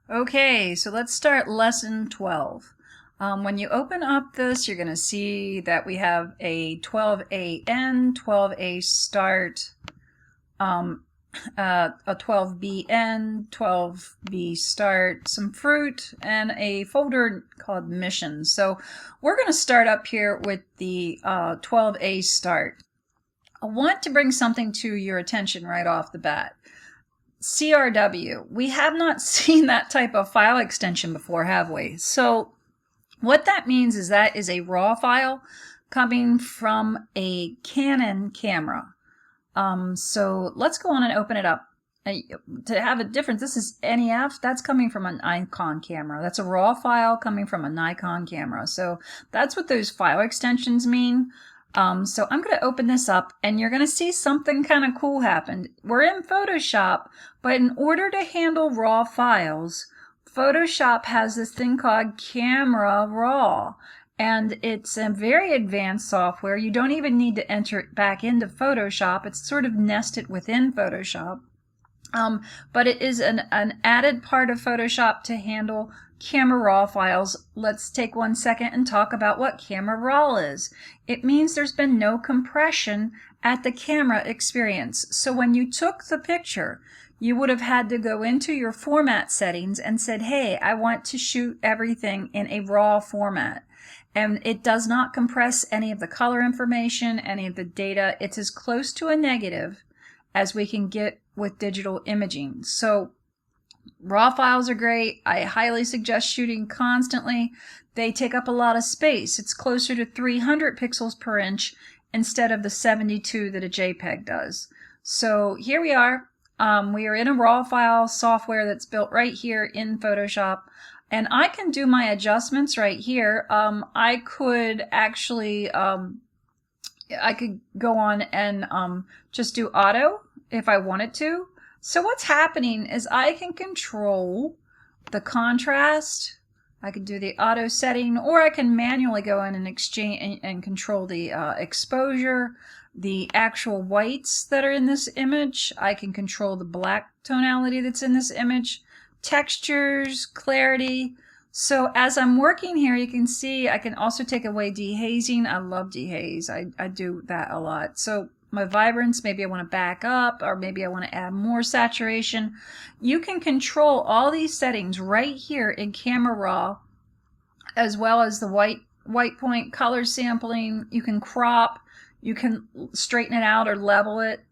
Okay, so let's start lesson 12. When you open up this, you're going to see that we have a 12A end, 12A start, a 12B end, 12B start, some fruit, and a folder called missions. So we're going to start up here with the 12A start. I want to bring something to your attention right off the bat. CRW. We have not seen that type of file extension before, have we? So what that means is that is a raw file coming from a Canon camera. So let's go on and open it up. To have a difference, this is NEF, that's coming from a Nikon camera. That's a raw file coming from a Nikon camera. So that's what those file extensions mean. So I'm going to open this up and you're going to see something kind of cool happen. We're in Photoshop, but in order to handle raw files, Photoshop has this thing called Camera Raw. And it's a very advanced software. You don't even need to enter it back into Photoshop. It's sort of nested within Photoshop. But it is an added part of Photoshop to handle Camera Raw files. Let's take 1 second and talk about what Camera Raw is. It means there's been no compression at the camera experience. So when you took the picture, you would have had to go into your format settings and said, hey, I want to shoot everything in a raw format. And it does not compress any of the color information, any of the data. It's as close to a negative as we can get with digital imaging. So raw files are great. I highly suggest shooting constantly. They take up a lot of space. It's closer to 300 pixels per inch instead of the 72 that a JPEG does. So here we are. We are in a raw file software that's built right here in Photoshop. And I can do my adjustments right here. I could actually, I could go on and just do auto if I wanted to. So what's happening is I can control the contrast. I can do the auto setting, or I can manually go in and exchange and control the exposure, the actual whites that are in this image. I can control the black tonality that's in this image, textures, clarity. So as I'm working here, you can see I can also take away dehazing. I love dehaze. I do that a lot. So my vibrance, maybe I want to back up, or maybe I want to add more saturation. You can control all these settings right here in Camera Raw, as well as the white point color sampling. You can crop, you can straighten it out or level it,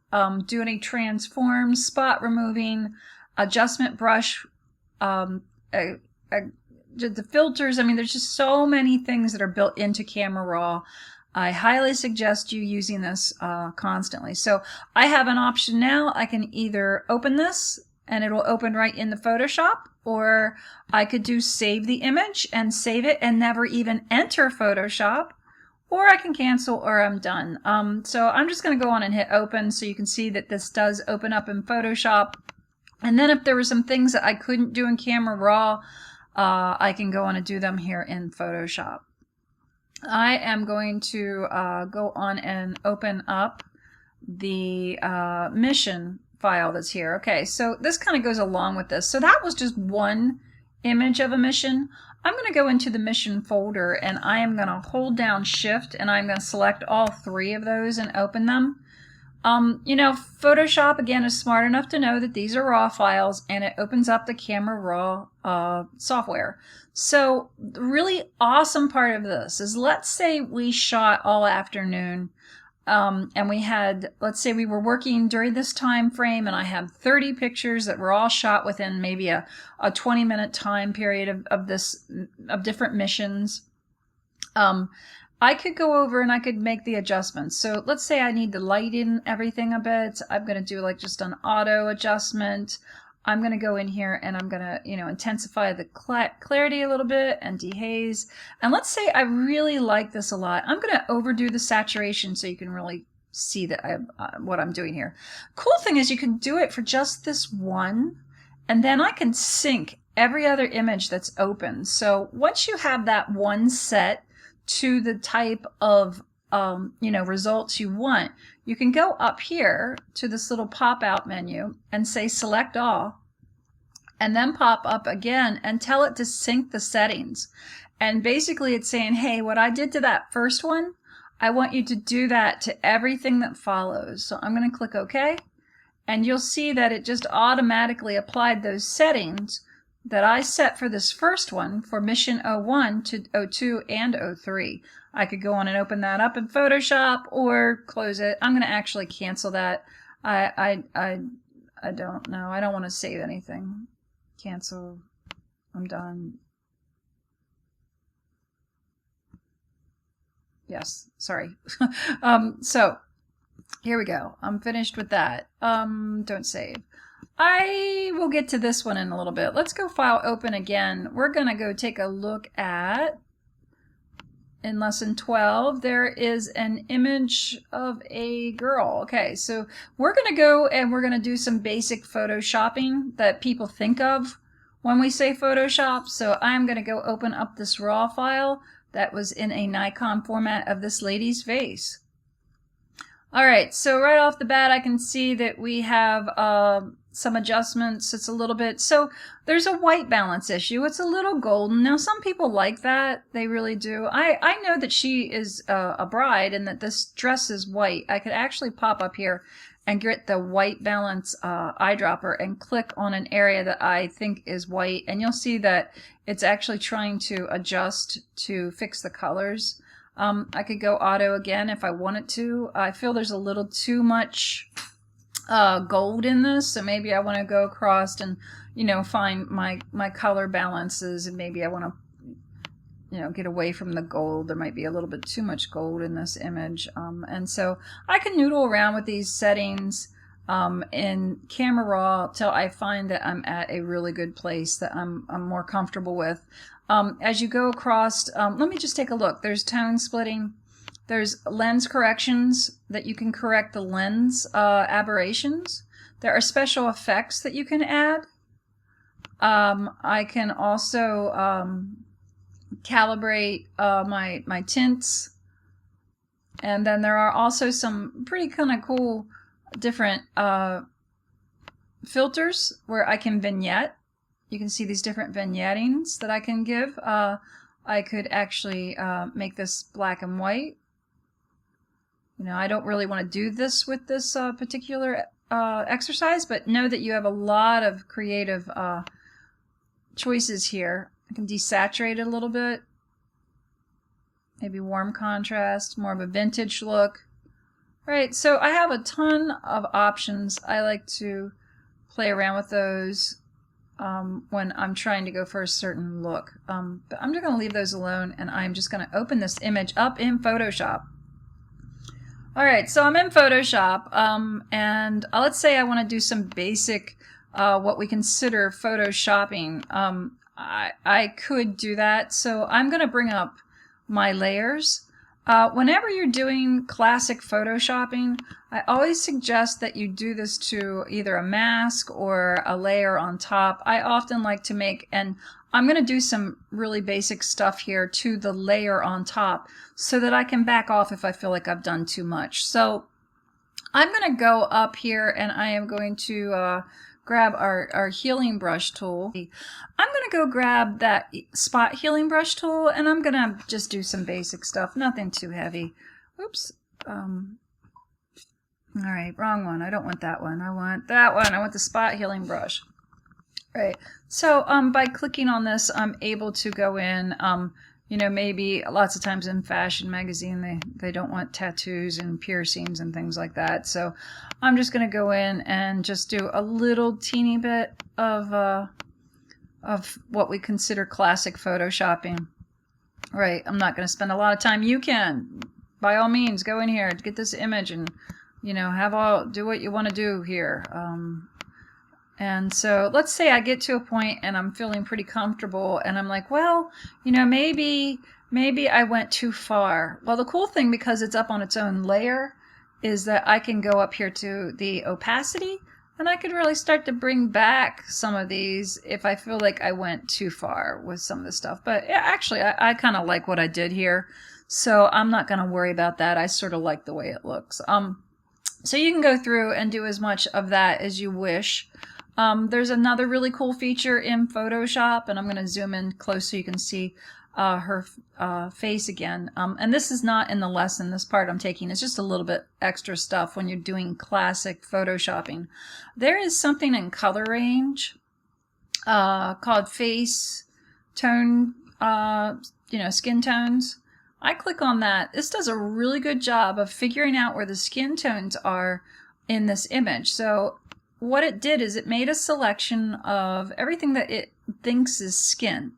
do any transforms, spot removing, adjustment brush, the filters. I mean, there's just so many things that are built into Camera Raw. I highly suggest you using this constantly. So I have an option now. I can either open this and it'll open right into Photoshop, or I could do save the image and save it and never even enter Photoshop, or I can cancel or I'm done. So I'm just going to go on and hit open so you can see that this does open up in Photoshop. And then if there were some things that I couldn't do in Camera Raw, I can go on and do them here in Photoshop. I am going to go on and open up the mission file that's here. Okay, so this kind of goes along with this. So that was just one image of a mission. I'm going to go into the mission folder and I am going to hold down Shift and I'm going to select all three of those and open them. You know, Photoshop, again, is smart enough to know that these are raw files, and it opens up the Camera Raw software. So the really awesome part of this is, let's say we shot all afternoon, and we had, let's say we were working during this time frame, and I had 30 pictures that were all shot within maybe a 20-minute time period of different missions. I could go over and I could make the adjustments. So let's say I need to lighten everything a bit. I'm going to do like just an auto adjustment. I'm going to go in here and I'm going to, intensify the clarity a little bit and dehaze. And let's say I really like this a lot. I'm going to overdo the saturation so you can really see that what I'm doing here. Cool thing is you can do it for just this one, and then I can sync every other image that's open. So once you have that one set to the type of results you want, you can go up here to this little pop-out menu and say select all, and then pop up again and tell it to sync the settings. And basically it's saying, hey, what I did to that first one, I want you to do that to everything that follows. So I'm going to click OK, and you'll see that it just automatically applied those settings that I set for this first one for mission 01 to 02 and 03. I could go on and open that up in Photoshop or close it. I'm going to actually cancel that. I don't know. I don't want to save anything. Cancel. I'm done. Yes, sorry. So here we go. I'm finished with that. Don't save. I will get to this one in a little bit. Let's go File, Open again. We're going to go take a look at, in lesson 12, there is an image of a girl. Okay, so we're going to go and we're going to do some basic photoshopping that people think of when we say Photoshop. So I'm going to go open up this raw file that was in a Nikon format of this lady's face. All right, so right off the bat I can see that we have some adjustments. It's a little bit, so there's a white balance issue. It's a little golden. Now some people like that, they really do. I know that she is a bride and that this dress is white. I could actually pop up here and get the white balance eyedropper and click on an area that I think is white, and you'll see that it's actually trying to adjust to fix the colors. I could go auto again if I wanted to. I feel there's a little too much gold in this, so maybe I want to go across and, you know, find my color balances, and maybe I want to, you know, get away from the gold. There might be a little bit too much gold in this image, and so I can noodle around with these settings in Camera Raw till I find that I'm at a really good place that I'm more comfortable with. As you go across, let me just take a look. There's tone splitting. There's lens corrections that you can correct the lens aberrations. There are special effects that you can add. I can also calibrate my tints. And then there are also some pretty kind of cool different filters where I can vignette. You can see these different vignettings that I can give. I could actually make this black and white. You know, I don't really want to do this with this particular exercise, but know that you have a lot of creative choices here. I can desaturate it a little bit. Maybe warm contrast, more of a vintage look. Right, so I have a ton of options. I like to play around with those when I'm trying to go for a certain look. But I'm just going to leave those alone, and I'm just going to open this image up in Photoshop. Alright, so I'm in Photoshop, and let's say I want to do some basic, what we consider photoshopping. I could do that, so I'm going to bring up my layers. Whenever you're doing classic photoshopping, I always suggest that you do this to either a mask or a layer on top. I often like to make, and I'm going to do some really basic stuff here to the layer on top so that I can back off if I feel like I've done too much. So I'm going to go up here and I am going to grab our healing brush tool. I'm going to go grab that spot healing brush tool, and I'm going to just do some basic stuff, nothing too heavy. Oops. All right, wrong one. I don't want that one. I want that one. I want the spot healing brush. Right. So by clicking on this, I'm able to go in. You know, maybe lots of times in fashion magazine, they don't want tattoos and piercings and things like that. So I'm just going to go in and just do a little teeny bit of what we consider classic photoshopping. Right. I'm not going to spend a lot of time. You can, by all means, go in here, get this image, and, you know, do what you want to do here. And so let's say I get to a point and I'm feeling pretty comfortable and I'm like, well, you know, maybe I went too far. Well, the cool thing, because it's up on its own layer, is that I can go up here to the opacity and I could really start to bring back some of these if I feel like I went too far with some of the stuff. But yeah, actually, I kind of like what I did here, so I'm not going to worry about that. I sort of like the way it looks. So you can go through and do as much of that as you wish. There's another really cool feature in Photoshop, and I'm going to zoom in close so you can see her face again. And this is not in the lesson. This part I'm taking is just a little bit extra stuff when you're doing classic Photoshopping. There is something in color range called face tone, skin tones. I click on that. This does a really good job of figuring out where the skin tones are in this image. So what it did is it made a selection of everything that it thinks is skin,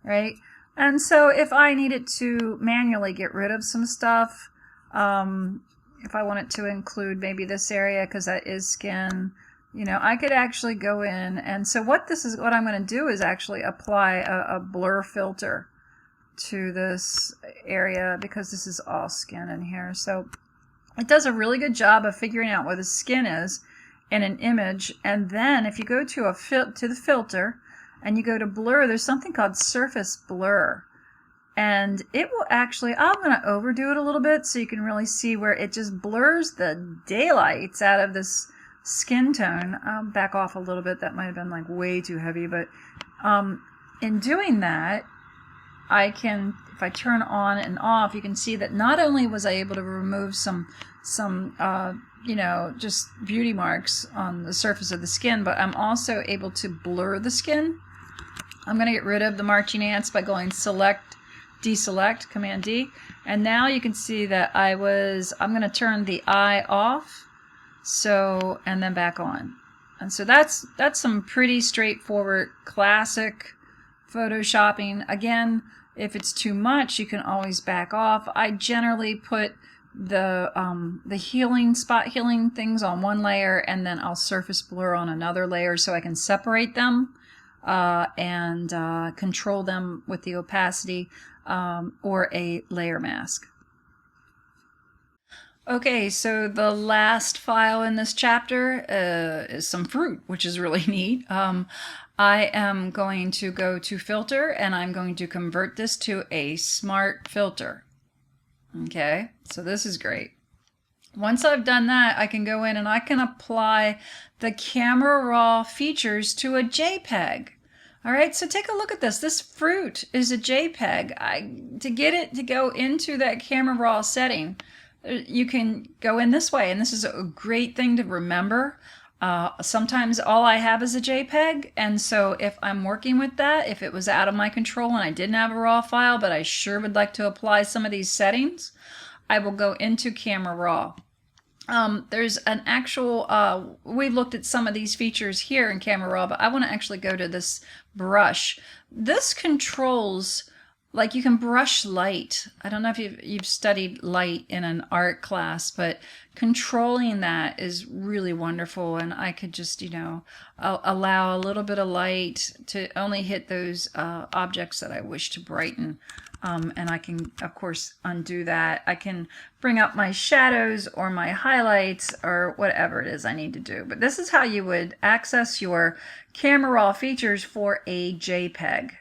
right? And so if I needed to manually get rid of some stuff, if I wanted to include maybe this area because that is skin, I could actually go in. And so what I'm going to do is actually apply a blur filter to this area because this is all skin in here. So it does a really good job of figuring out where the skin is in an image. And then if you go to the filter and you go to blur, there's something called surface blur. And it will actually, I'm going to overdo it a little bit so you can really see where it just blurs the daylights out of this skin tone. I'll back off a little bit. That might have been like way too heavy, but in doing that, I can, if I turn on and off, you can see that not only was I able to remove some just beauty marks on the surface of the skin, but I'm also able to blur the skin. I'm going to get rid of the marching ants by going select, deselect, Command D. And now you can see that I'm going to turn the eye off, and then back on. And so that's some pretty straightforward classic Photoshopping. Again, if it's too much, you can always back off. I generally put the spot healing things on one layer, and then I'll surface blur on another layer so I can separate them and control them with the opacity or a layer mask. Okay, so the last file in this chapter is some fruit, which is really neat. I am going to go to filter and I'm going to convert this to a smart filter. Okay, so this is great. Once I've done that, I can go in and I can apply the Camera Raw features to a JPEG. All right, so take a look at this. This fruit is a JPEG. To get it to go into that Camera Raw setting, you can go in this way, and this is a great thing to remember. Sometimes all I have is a JPEG, and so if I'm working with that, if it was out of my control and I didn't have a RAW file, but I sure would like to apply some of these settings, I will go into Camera Raw. There's an actual, we've looked at some of these features here in Camera Raw, but I want to actually go to this brush. This controls, like, you can brush light. I don't know if you've studied light in an art class, but controlling that is really wonderful. And I could just, allow a little bit of light to only hit those objects that I wish to brighten. And I can, of course, undo that. I can bring up my shadows or my highlights or whatever it is I need to do. But this is how you would access your Camera Raw features for a JPEG.